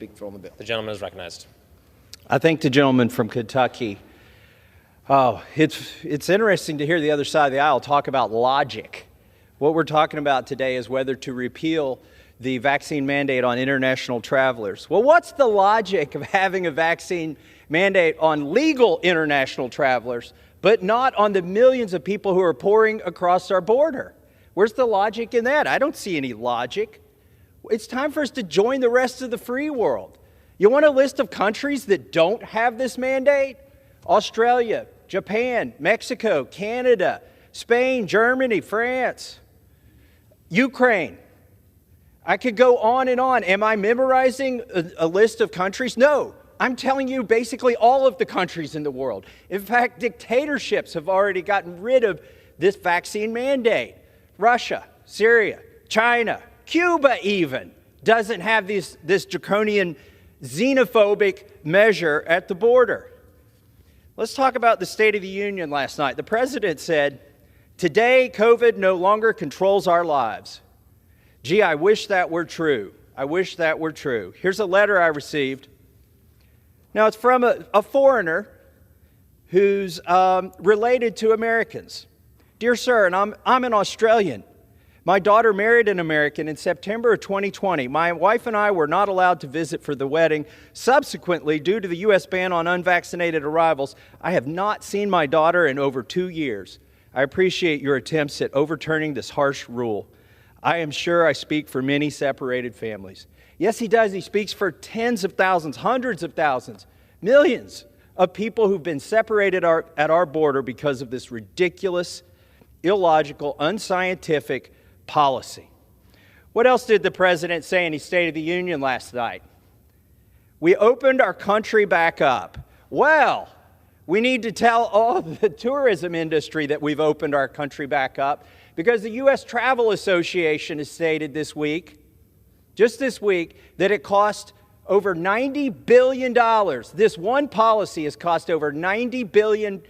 speak for on the bill. The gentleman is recognized. I thank the gentleman from Kentucky. Oh, it's interesting to hear the other side of the aisle talk about logic. What we're talking about today is whether to repeal the vaccine mandate on international travelers. Well, what's the logic of having a vaccine mandate on legal international travelers, but not on the millions of people who are pouring across our border? Where's the logic in that? I don't see any logic. It's time for us to join the rest of the free world. You want a list of countries that don't have this mandate? Australia, Japan, Mexico, Canada, Spain, Germany, France, Ukraine. I could go on and on. Am I memorizing a list of countries? No. I'm telling you basically all of the countries in the world. In fact, dictatorships have already gotten rid of this vaccine mandate. Russia, Syria, China, Cuba even doesn't have this draconian xenophobic measure at the border. Let's talk about the State of the Union last night. The president said, "Today, COVID no longer controls our lives." Gee, I wish that were true. I wish that were true. Here's a letter I received. Now, it's from a foreigner who's related to Americans. Dear sir, and I'm an Australian. My daughter married an American in September of 2020. My wife and I were not allowed to visit for the wedding. Subsequently, due to the U.S. ban on unvaccinated arrivals, I have not seen my daughter in over 2 years. I appreciate your attempts at overturning this harsh rule. I am sure I speak for many separated families. Yes, he does. He speaks for tens of thousands, hundreds of thousands, millions of people who've been separated at our border because of this ridiculous, illogical, unscientific policy. What else did the president say in his State of the Union last night? We opened our country back up. Well, we need to tell all the tourism industry that we've opened our country back up, because the U.S. Travel Association has stated this week, just this week, that it cost over $90 billion. This one policy has cost over $90 billion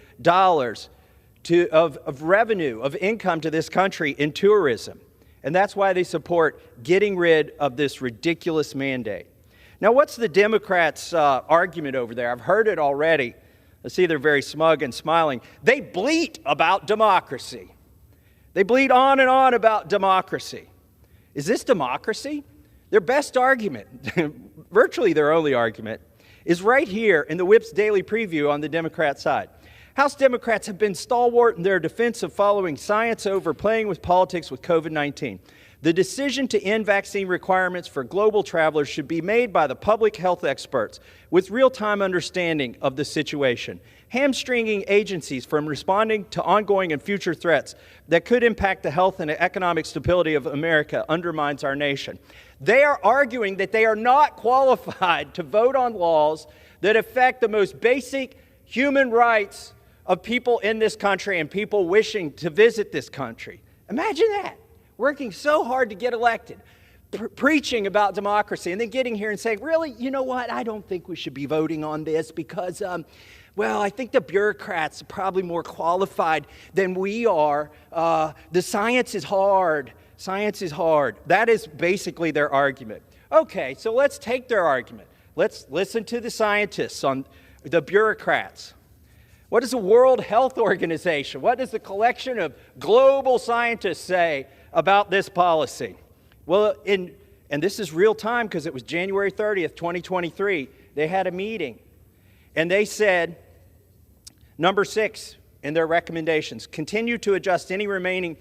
of revenue, of income to this country in tourism. And that's why they support getting rid of this ridiculous mandate. Now, what's the Democrats' argument over there? I've heard it already. I see they're very smug and smiling. They bleat about democracy. They bleat on and on about democracy. Is this democracy? Their best argument, virtually their only argument, is right here in the Whip's Daily Preview on the Democrat side. House Democrats have been stalwart in their defense of following science over playing with politics with COVID-19. The decision to end vaccine requirements for global travelers should be made by the public health experts with real-time understanding of the situation. Hamstringing agencies from responding to ongoing and future threats that could impact the health and economic stability of America undermines our nation. They are arguing that they are not qualified to vote on laws that affect the most basic human rights of people in this country and people wishing to visit this country. Imagine that. Working so hard to get elected, preaching about democracy, and then getting here and saying, really, you know what, I don't think we should be voting on this because, I think the bureaucrats are probably more qualified than we are. The science is hard. Science is hard. That is basically their argument. Okay, so let's take their argument. Let's listen to the scientists, on the bureaucrats. What does the World Health Organization, what does the collection of global scientists say about this policy? Well, and this is real time because it was January 30th, 2023. They had a meeting, and they said, number 6 in their recommendations, continue to adjust any remaining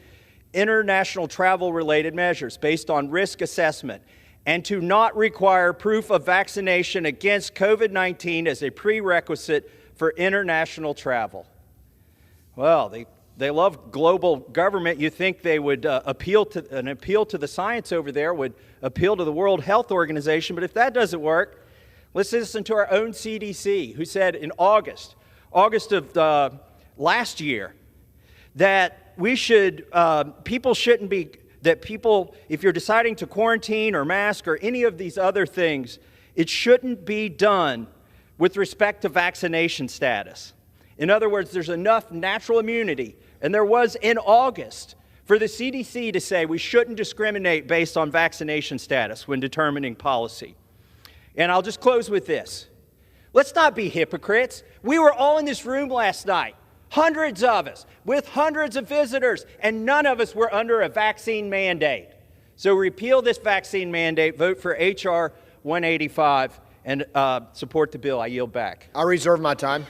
international travel-related measures based on risk assessment and to not require proof of vaccination against COVID-19 as a prerequisite for international travel. Well, they love global government. You think they would appeal to the science over there, would appeal to the World Health Organization. But if that doesn't work, let's listen to our own CDC, who said in August of last year, that people shouldn't be, if you're deciding to quarantine or mask or any of these other things, it shouldn't be done with respect to vaccination status. In other words, there's enough natural immunity, and there was in August, for the CDC to say we shouldn't discriminate based on vaccination status when determining policy. And I'll just close with this. Let's not be hypocrites. We were all in this room last night, hundreds of us, with hundreds of visitors, and none of us were under a vaccine mandate. So repeal this vaccine mandate, vote for H.R. 185, and support the bill. I yield back. I'll reserve my time.